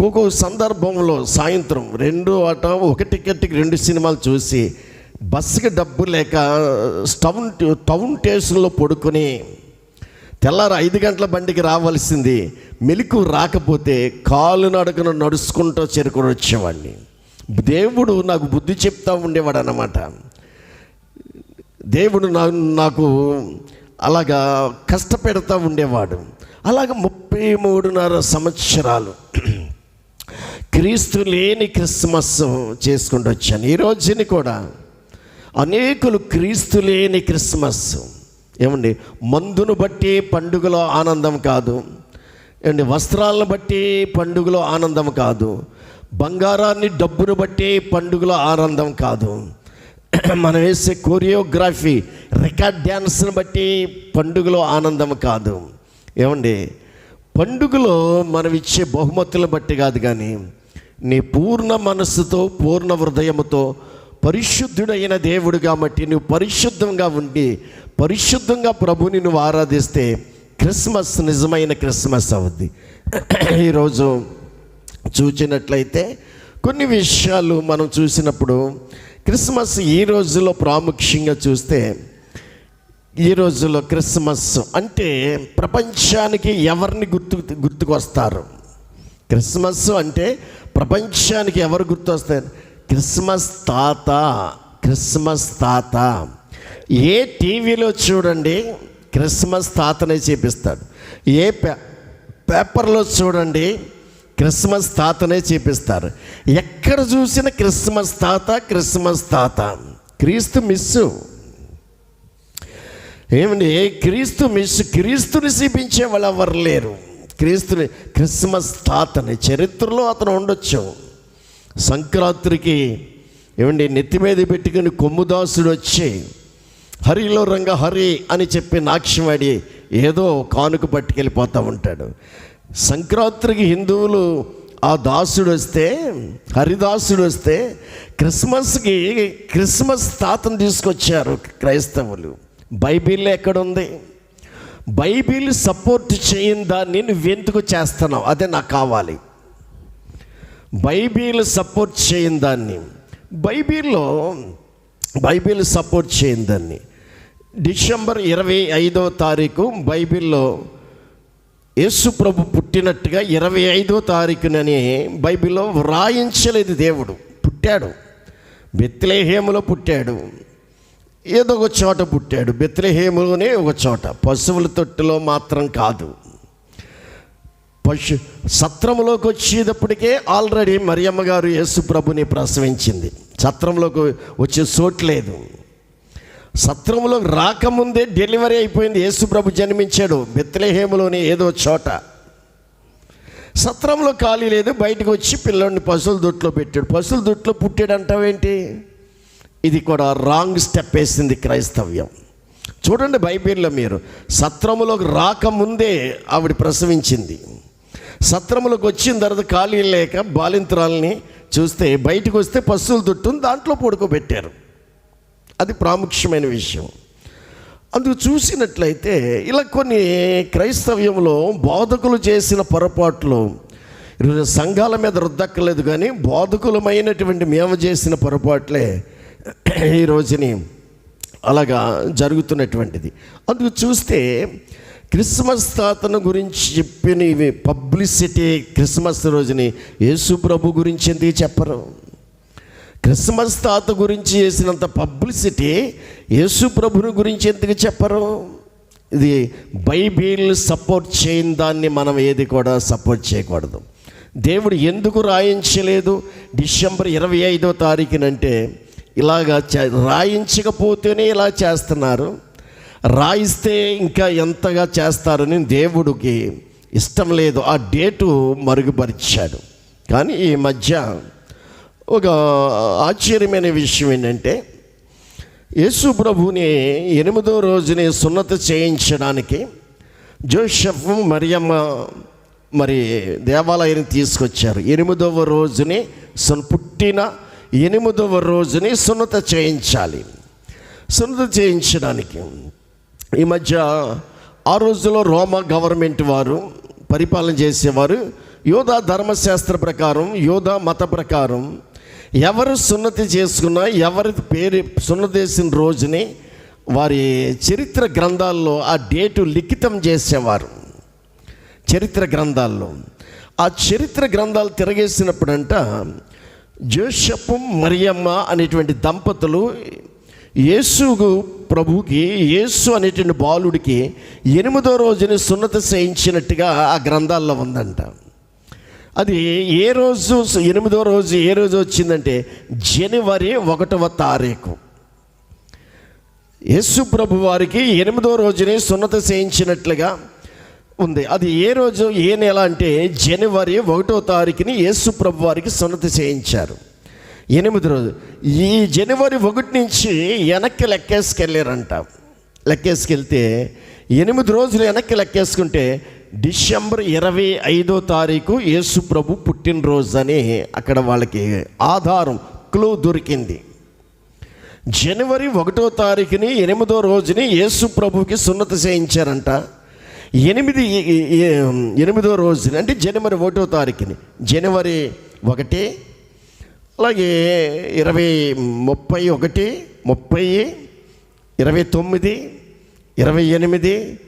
ఒక్కో సందర్భంలో సాయంత్రం 1 టికెట్కి 2 సినిమాలు చూసి బస్సుకి డబ్బు లేక టౌన్ స్టేషన్లో పడుకొని తెల్లారు 5 గంటల బండికి రావాల్సింది, మెలకు రాకపోతే కాలు నడకన నడుచుకుంటూ చేరుకొని వచ్చేవాడిని. దేవుడు నాకు బుద్ధి చెప్తా ఉండేవాడు అన్నమాట. దేవుడు నాకు అలాగా కష్టపెడతా ఉండేవాడు. అలాగ 33.5 సంవత్సరాలు క్రీస్తు లేని క్రిస్మస్ చేసుకుంటూ వచ్చాను. ఈ రోజుని కూడా అనేకులు క్రీస్తు లేని క్రిస్మస్. మందును బట్టి పండుగలో ఆనందం కాదు, వస్త్రాలను బట్టి పండుగలో ఆనందం కాదు, బంగారాన్ని డబ్బును బట్టి పండుగలో ఆనందం కాదు, మనం వేసే కోరియోగ్రఫీ రికార్డ్ డ్యాన్స్ని బట్టి పండుగలో ఆనందం కాదు. పండుగలో మనం ఇచ్చే బహుమతులను బట్టి కాదు, కానీ నీ పూర్ణ మనస్సుతో పూర్ణ హృదయముతో పరిశుద్ధుడైన దేవుడు కాబట్టి నువ్వు పరిశుద్ధంగా ఉండి పరిశుద్ధంగా ప్రభుని నువ్వు ఆరాధిస్తే క్రిస్మస్ నిజమైన క్రిస్మస్ అవుద్ది. ఈరోజు చూసినట్లయితే కొన్ని విషయాలు మనం చూసినప్పుడు క్రిస్మస్ ఈ రోజులో ప్రాముఖ్యంగా చూస్తే, ఈ రోజులో క్రిస్మస్ అంటే ప్రపంచానికి ఎవరిని గుర్తుకొస్తారు? క్రిస్మస్ అంటే ప్రపంచానికి ఎవరు గుర్తొస్తారు? క్రిస్మస్ తాత. ఏ టీవీలో చూడండి క్రిస్మస్ తాతనే చూపిస్తాడు. ఏ పేపర్లో చూడండి క్రిస్మస్ తాతనే చూపిస్తారు. ఎక్కడ చూసిన క్రిస్మస్ తాత. క్రీస్తు మిస్సు. క్రీస్తుని చూపించే వాళ్ళు ఎవరు లేరు. క్రిస్మస్ తాతని చరిత్రలో అతను ఉండొచ్చు. సంక్రాంతికి నెత్తి మీద పెట్టుకుని కొమ్ముదాసుడు వచ్చి హరిలో రంగ హరి అని చెప్పి నాక్షవాడి ఏదో కానుక పట్టుకెళ్ళిపోతూ ఉంటాడు. సంక్రాంతికి హిందువులు ఆ దాసుడు వస్తే, హరిదాసుడు వస్తే, క్రిస్మస్కి క్రిస్మస్ తాతను తీసుకొచ్చారు క్రైస్తవులు. బైబిల్ ఎక్కడుంది? బైబిల్ సపోర్ట్ చేయని దాన్ని నువ్వెందుకు చేస్తున్నావు? అదే నాకు కావాలి. బైబిల్ సపోర్ట్ చేయని దాన్ని, బైబిల్ సపోర్ట్ చేయని దాన్ని డిసెంబర్ 25వ తారీఖు బైబిల్లో యేసు ప్రభు పుట్టినట్టుగా 25వ తారీఖునని బైబిల్లో వ్రాయించలేదు. దేవుడు పుట్టాడు, బెత్లెహేములో పుట్టాడు. ఏదో ఒక చోట పుట్టాడు, బెత్లెహేములోనే ఒక చోట, పశువుల తొట్టిలో మాత్రం కాదు. సత్రంలోకి వచ్చేటప్పటికే ఆల్రెడీ మరియమ్మ గారు యేసు ప్రభుని ప్రసవించింది. సత్రంలోకి వచ్చే చోటు లేదు. సత్రంలోకి రాకముందే డెలివరీ అయిపోయింది. యేసు ప్రభు జన్మించాడు బెత్లెహేములోని ఏదో చోట. సత్రంలో ఖాళీ లేదు, బయటకు వచ్చి పిల్లోడిని పశువుల దొట్లో పెట్టాడు. పశువుల దొట్లో పుట్టాడు అంటావేంటి? ఇది కూడా రాంగ్ స్టెప్ వేసింది క్రైస్తవ్యం. చూడండి బైబిల్లో మీరు, సత్రములోకి రాకముందే ఆవిడ ప్రసవించింది. సత్రములోకి వచ్చిన తర్వాత ఖాళీ లేక బాలింతరాలని చూస్తే బయటకు వస్తే పశువుల దొట్టును దాంట్లో పడుకోబెట్టారు. అది ప్రాముఖ్యమైన విషయం. అందుకు చూసినట్లయితే ఇలా కొన్ని క్రైస్తవ్యంలో బోధకులు చేసిన పొరపాట్లు ఈరోజు సంఘాల మీద రుద్దక్కర్లేదు, కానీ బోధకులమైనటువంటి మేము చేసిన పొరపాట్లే ఈ రోజుని అలాగా జరుగుతున్నటువంటిది. అందుకు చూస్తే క్రిస్మస్ తాతను గురించి చెప్పిన ఇవి పబ్లిసిటీ. క్రిస్మస్ రోజుని యేసు ప్రభు గురించి ఎందుకు చెప్పరు? క్రిస్మస్ తాత గురించి చేసినంత పబ్లిసిటీ యేసు ప్రభుని గురించి ఎందుకు చెప్పరు? ఇది బైబిల్ సపోర్ట్ చేయని దాన్ని మనం ఏది కూడా సపోర్ట్ చేయకూడదు. దేవుడు ఎందుకు రాయించలేదు డిసెంబర్ 25వ తారీఖునంటే ఇలాగా రాయించకపోతేనే ఇలా చేస్తున్నారు, రాయిస్తే ఇంకా ఎంతగా చేస్తారని దేవుడికి ఇష్టం లేదు. ఆ డేటు మరుగుపరిచాడు. కానీ ఈ మధ్య ఒక ఆశ్చర్యమైన విషయం ఏంటంటే, యేసు ప్రభుని 8వ రోజుని సున్నతి చేయించడానికి జోసెఫ్ మరియమ్మ మరి దేవాలయాన్ని తీసుకొచ్చారు. 8వ రోజుని పుట్టిన 8వ రోజుని సున్నత చేయించాలి. సున్నత చేయించడానికి ఈ మధ్య ఆ రోజులో రోమా గవర్నమెంట్ వారు పరిపాలన చేసేవారు. యోధా ధర్మశాస్త్ర ప్రకారం, యోధా మత ప్రకారం ఎవరు సున్నతి చేసుకున్నా, ఎవరి పేరు సున్నతి చేసిన రోజుని వారి చరిత్ర గ్రంథాల్లో ఆ డేటు లిఖితం చేసేవారు. చరిత్ర గ్రంథాల్లో ఆ చరిత్ర గ్రంథాలు తిరగేసినప్పుడంట జోసెఫ్ మరియమ్మ అనేటువంటి దంపతులు యేసు ప్రభుకి, యేసు అనేటువంటి బాలుడికి 8వ రోజుని సున్నతి చేయించినట్టుగా ఆ గ్రంథాల్లో ఉందంట. అది ఏ రోజు, 8వ రోజు ఏ రోజు వచ్చిందంటే జనవరి 1వ తారీఖు. యేసు ప్రభు వారికి 8వ రోజుని సున్నతి చేయించినట్లుగా ఉంది. అది ఏ రోజు, ఏ నెల అంటే జనవరి 1వ తారీఖుని యేసు ప్రభు వారికి సున్నతి చేయించారు. 8వ రోజు. ఈ జనవరి 1 నుంచి వెనక్కి లెక్కేసుకెళ్ళారంట. లెక్కేసుకెళ్తే 8 రోజులు వెనక్కి లెక్కేసుకుంటే డిసెంబర్ 25వ తారీఖు యేసు ప్రభు పుట్టినరోజు అని అక్కడ వాళ్ళకి ఆధారం, క్లూ దొరికింది. జనవరి 1వ తారీఖుని 8వ రోజుని యేసు ప్రభుకి సున్నతి చేయించారంట. 8వ రోజుని అంటే జనవరి 1వ తారీఖుని, జనవరి 1, అలాగే 20, 31, 30, 29, 28,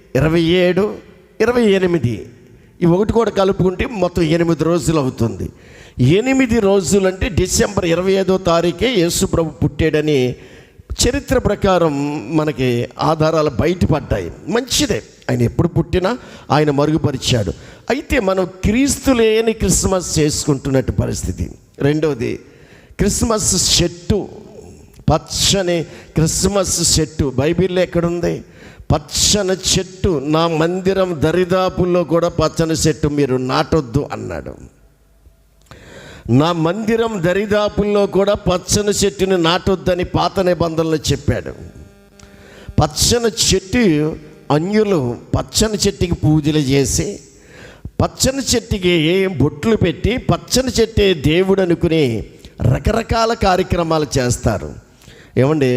27, 28 ఈ ఒకటి కూడా కలుపుకుంటే మొత్తం 8 రోజులు అవుతుంది. 8 రోజులు అంటే డిసెంబర్ 25వ తారీఖే యేసు ప్రభు పుట్టాడని చరిత్ర ప్రకారం మనకి ఆధారాలు బయటపడ్డాయి. మంచిదే, ఆయన ఎప్పుడు పుట్టినా ఆయన మరుగుపరిచాడు. అయితే మనం క్రీస్తు లేని క్రిస్మస్ చేసుకుంటున్నట్టు పరిస్థితి. రెండవది, క్రిస్మస్ చెట్టు, పచ్చని క్రిస్మస్ చెట్టు బైబిల్లో ఎక్కడుంది? పచ్చని చెట్టు, నా మందిరం దరిదాపుల్లో కూడా పచ్చని చెట్టు మీరు నాటొద్దు అన్నాడు. నా మందిరం దరిదాపుల్లో కూడా పచ్చని చెట్టుని నాటొద్దని పాత నిబంధనలు చెప్పాడు. పచ్చని చెట్టు, అన్యులు పచ్చని చెట్టుకి పూజలు చేసి, పచ్చని చెట్టుకి బొట్లు పెట్టి, పచ్చని చెట్టే దేవుడు అనుకుని రకరకాల కార్యక్రమాలు చేస్తారు. ఏమండి,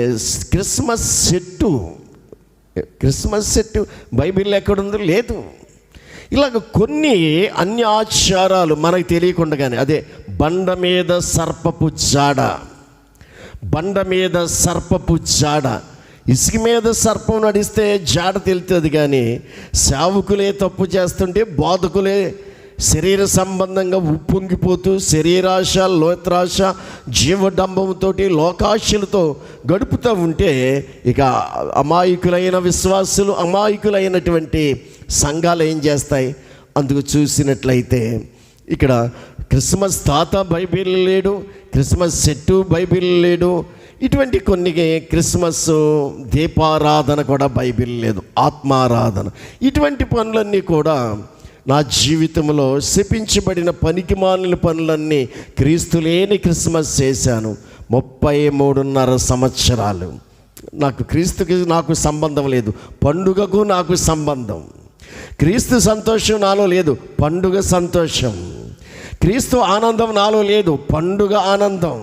క్రిస్మస్ చెట్టు బైబిల్లో ఎక్కడుందో లేదు. ఇలాగ కొన్ని అన్య ఆచారాలు మనకు తెలియకుండానే, అదే బండ మీద సర్పపు జాడ, ఇసుక మీద సర్పం నడిస్తే జాడ తెలుస్తుంది, కానీ సేవకులే తప్పు చేస్తుంటే బోధకులే శరీర సంబంధంగా ఉప్పొంగిపోతూ శరీరాశ, లోత్రాశ, జీవడంబంతో, లోకాశలతో గడుపుతూ ఉంటే ఇక అమాయకులైన విశ్వాసులు, అమాయకులైనటువంటి సంఘాలు ఏం చేస్తాయి? అందుకు చూసినట్లయితే ఇక్కడ క్రిస్మస్ తాత బైబిల్ లేడు, క్రిస్మస్ చెట్టు బైబిల్ లేడు, ఇటువంటి కొన్ని క్రిస్మస్ దీపారాధన కూడా బైబిల్ లేదు, ఆత్మారాధన. ఇటువంటి పనులన్నీ కూడా నా జీవితంలో శపించబడిన పనికిమాలిన పనులన్నీ క్రీస్తు లేని క్రిస్మస్ చేశాను. 33.5 సంవత్సరాలు నాకు క్రీస్తుకి నాకు సంబంధం లేదు, పండుగకు నాకు సంబంధం. క్రీస్తు సంతోషం నాలో లేదు, పండుగ సంతోషం. క్రీస్తు ఆనందం నాలో లేదు, పండుగ ఆనందం.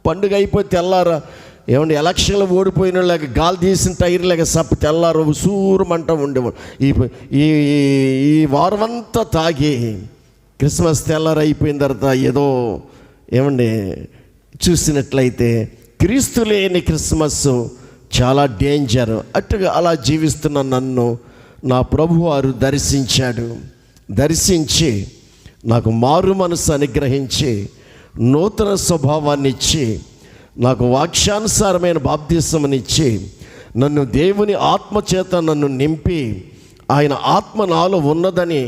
పండుగ అయిపోయి తెల్లారా ఏమండి, ఎలక్షన్లో ఓడిపోయిన లేక గాలి తీసిన టైర్ లేక సప్ప తెల్లారు సూరమంట ఉండేవాడు. ఈ వారమంతా తాగి క్రిస్మస్ తెల్లారు అయిపోయిన తర్వాత ఏదో ఏమండి చూసినట్లయితే క్రీస్తు లేని క్రిస్మస్ చాలా డేంజర్. అట్టుగా అలా జీవిస్తున్న నన్ను నా ప్రభువారు దర్శించాడు. దర్శించి నాకు మారు మనసు అనుగ్రహించి నూతన స్వభావాన్ని ఇచ్చి నాకు వాక్యానుసారమైన బాప్తిస్మనిచ్చి నన్ను దేవుని ఆత్మచేత నన్ను నింపి ఆయన ఆత్మ నాలో ఉన్నదని,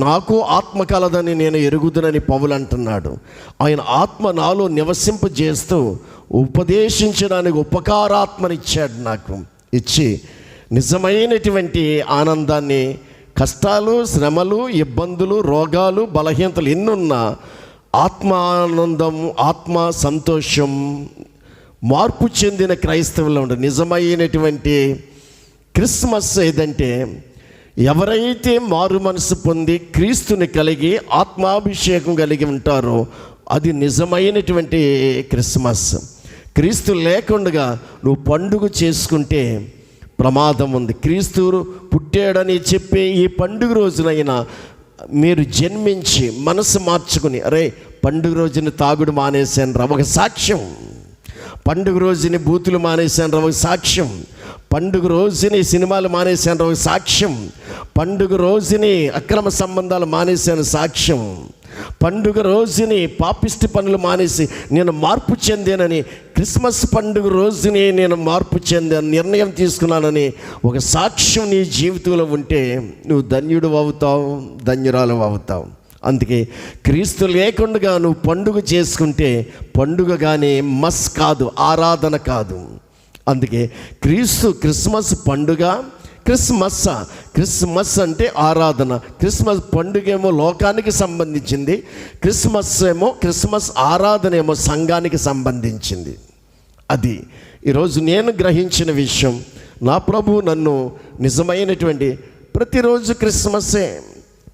నాకు ఆత్మ కలదని నేను ఎరుగుదునని పౌలు అంటున్నాడు. ఆయన ఆత్మ నాలో నివసింపజేస్తూ ఉపదేశించడానికి ఉపకారాత్మనిచ్చాడు. నాకు ఇచ్చి నిజమైనటువంటి ఆనందాన్ని, కష్టాలు, శ్రమలు, ఇబ్బందులు, రోగాలు, బలహీనతలు ఎన్నున్నా ఆత్మానందం, ఆత్మ సంతోషం, మార్పు చెందిన క్రైస్తవుల్లో ఉండే నిజమైనటువంటి క్రిస్మస్ ఏదంటే, ఎవరైతే మారు మనసు పొంది క్రీస్తుని కలిగి ఆత్మాభిషేకం కలిగి ఉంటారో అది నిజమైనటువంటి క్రిస్మస్. క్రీస్తు లేకుండా నువ్వు పండుగ చేసుకుంటే ప్రమాదం ఉంది. క్రీస్తు పుట్టాడని చెప్పే ఈ పండుగ రోజునైనా మీరు జన్మించి మనసు మార్చుకుని, అరే పండుగ రోజుని తాగుడు మానేశాను రా, ఒక సాక్ష్యం. పండుగ రోజుని బూతులు మానేశాను రా, ఒక సాక్ష్యం. పండుగ రోజుని సినిమాలు మానేశాను రా, ఒక సాక్ష్యం. పండుగ రోజుని అక్రమ సంబంధాలు మానేశాను, సాక్ష్యం. పండుగ రోజుని పాపిష్టి పనులు మానేసి నేను మార్పు చెందానని, క్రిస్మస్ పండుగ రోజుని నేను మార్పు చెందాను, నిర్ణయం తీసుకున్నానని ఒక సాక్ష్యం నీ జీవితంలో ఉంటే నువ్వు ధన్యుడు అవుతావు, ధన్యురాలు అవుతావు. అందుకే క్రీస్తు లేకుండా నువ్వు పండుగ చేసుకుంటే పండుగ కానీ మస్ కాదు, ఆరాధన కాదు. అందుకే క్రిస్మస్ పండుగ, క్రిస్మస్ అంటే ఆరాధన. క్రిస్మస్ పండుగ ఏమో లోకానికి సంబంధించింది, క్రిస్మస్ ఆరాధన ఏమో సంఘానికి సంబంధించింది. అది ఈరోజు నేను గ్రహించిన విషయం. నా ప్రభువు నన్ను నిజమైనటువంటి ప్రతిరోజు క్రిస్మస్సే,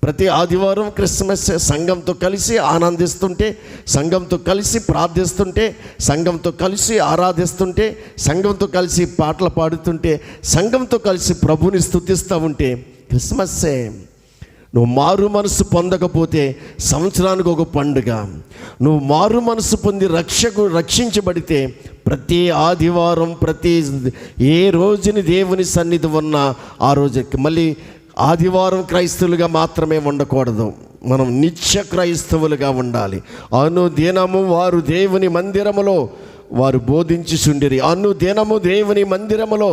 ప్రతి ఆదివారం క్రిస్మస్సే. సంఘంతో కలిసి ఆనందిస్తుంటే, సంఘంతో కలిసి ప్రార్థిస్తుంటే, సంఘంతో కలిసి ఆరాధిస్తుంటే, సంఘంతో కలిసి పాటలు పాడుతుంటే, సంఘంతో కలిసి ప్రభుని స్తుతిస్తూ ఉంటే క్రిస్మస్సే. నువ్వు మారు మనసు పొందకపోతే సంవత్సరానికి ఒక పండుగ. నువ్వు మారు మనసు పొంది రక్షించబడితే ప్రతి ఆదివారం, ప్రతి ఏ రోజుని దేవుని సన్నిధి ఉన్నా ఆ రోజుకి మళ్ళీ ఆదివారం క్రైస్తవులుగా మాత్రమే ఉండకూడదు, మనం నిత్య క్రైస్తవులుగా ఉండాలి. అనుదినము వారు దేవుని మందిరములో వారు బోధించుచుండిరి. అనుదినము దేవుని మందిరములో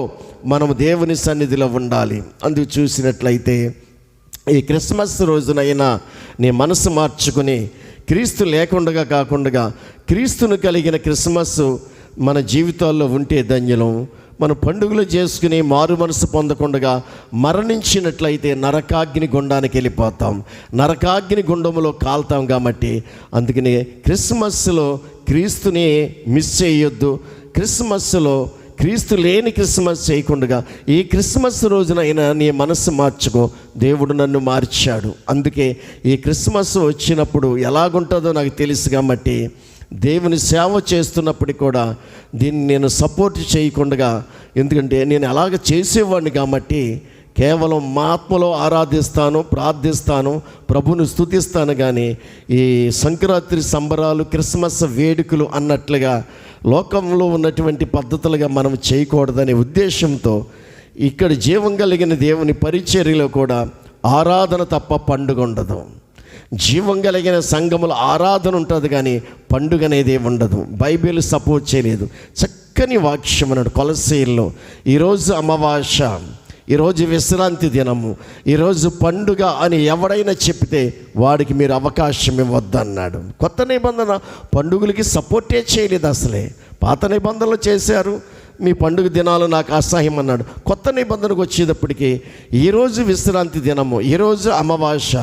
మనము దేవుని సన్నిధిలో ఉండాలి. అందుకు చూసినట్లయితే ఈ క్రిస్మస్ రోజునైనా నీ మనసు మార్చుకుని క్రీస్తు లేకుండా కాకుండా క్రీస్తును కలిగిన క్రిస్మస్ మన జీవితాల్లో ఉంటే ధన్యులం. మన పండుగలు చేసుకుని మారు మనసు పొందకుండా మరణించినట్లయితే నరకాగ్ని గుండానికి వెళ్ళిపోతాం, నరకాగ్ని గుండములో కాల్తాం. కాబట్టి అందుకని క్రిస్మస్లో క్రీస్తుని మిస్ చేయొద్దు. క్రిస్మస్లో క్రీస్తు లేని క్రిస్మస్ చేయకుండా ఈ క్రిస్మస్ రోజునైనా నీ మనసు మార్చుకో. దేవుడు నన్ను మార్చాడు. అందుకే ఈ క్రిస్మస్ వచ్చినప్పుడు ఎలాగుంటుందో నాకు తెలుసు. కాబట్టి దేవుని సేవ చేస్తున్నప్పటికీ కూడా దీన్ని నేను సపోర్ట్ చేయకుండా, ఎందుకంటే నేను అలాగ చేసేవాడిని కాబట్టి కేవలం మా ఆత్మలో ఆరాధిస్తాను, ప్రార్థిస్తాను, ప్రభుని స్తుతిస్తాను. కానీ ఈ సంక్రాంతి సంబరాలు, క్రిస్మస్ వేడుకలు అన్నట్లుగా లోకంలో ఉన్నటువంటి పద్ధతులుగా మనం చేయకూడదనే ఉద్దేశంతో ఇక్కడ జీవం కలిగిన దేవుని పరిచర్యలో కూడా ఆరాధన తప్ప పండుగ ఉండదు. జీవం కలిగిన సంఘముల ఆరాధన ఉంటుంది, కానీ పండుగ అనేది ఉండదు. బైబిల్ సపోర్ట్ చేయలేదు. చక్కని వాక్యం అన్నాడు కొలస్సీల్లో, ఈరోజు అమావాస్య, ఈరోజు విశ్రాంతి దినము, ఈరోజు పండుగ అని ఎవడైనా చెప్తే వాడికి మీరు అవకాశం ఇవ్వద్దన్నాడు. కొత్త నిబంధన పండుగలకి సపోర్టే చేయలేదు అసలే. పాత నిబంధనలు చేశారు, మీ పండుగ దినాలు నాకు అసహ్యం అన్నాడు. కొత్త నిబంధనకు వచ్చేటప్పటికి ఈరోజు విశ్రాంతి దినము, ఈరోజు అమావాస్య,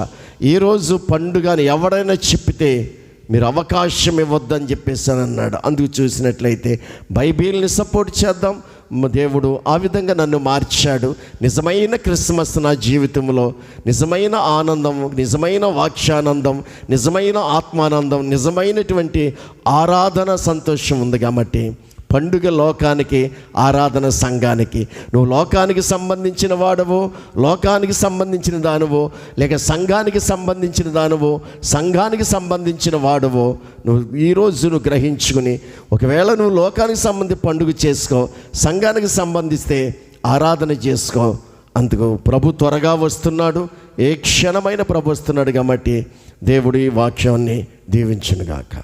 ఈరోజు పండుగ అని ఎవడైనా చెప్పితే మీరు అవకాశం ఇవ్వద్దని చెప్పేసాను అన్నాడు. అందుకు చూసినట్లయితే బైబిల్ని సపోర్ట్ చేద్దాం. దేవుడు ఆ విధంగా నన్ను మార్చాడు. నిజమైన క్రిస్మస్ నా జీవితంలో నిజమైన ఆనందం, నిజమైన వాక్యానందం, నిజమైన ఆత్మానందం, నిజమైనటువంటి ఆరాధన సంతోషం ఉంది. కాబట్టి పండుగ లోకానికి, ఆరాధన సంఘానికి. నువ్వు లోకానికి సంబంధించిన వాడవో, లోకానికి సంబంధించిన దానివో, లేక సంఘానికి సంబంధించిన దానివో, సంఘానికి సంబంధించిన వాడవో, నువ్వు ఈరోజు నువ్వు గ్రహించుకుని, ఒకవేళ నువ్వు లోకానికి సంబంధించి పండుగ చేసుకో, సంఘానికి సంబంధిస్తే ఆరాధన చేసుకో. అందుకు ప్రభు త్వరగా వస్తున్నాడు, ఏ క్షణమైన ప్రభు వస్తున్నాడు. కాబట్టి దేవుడి వాక్యాన్ని దీవించునుగాక.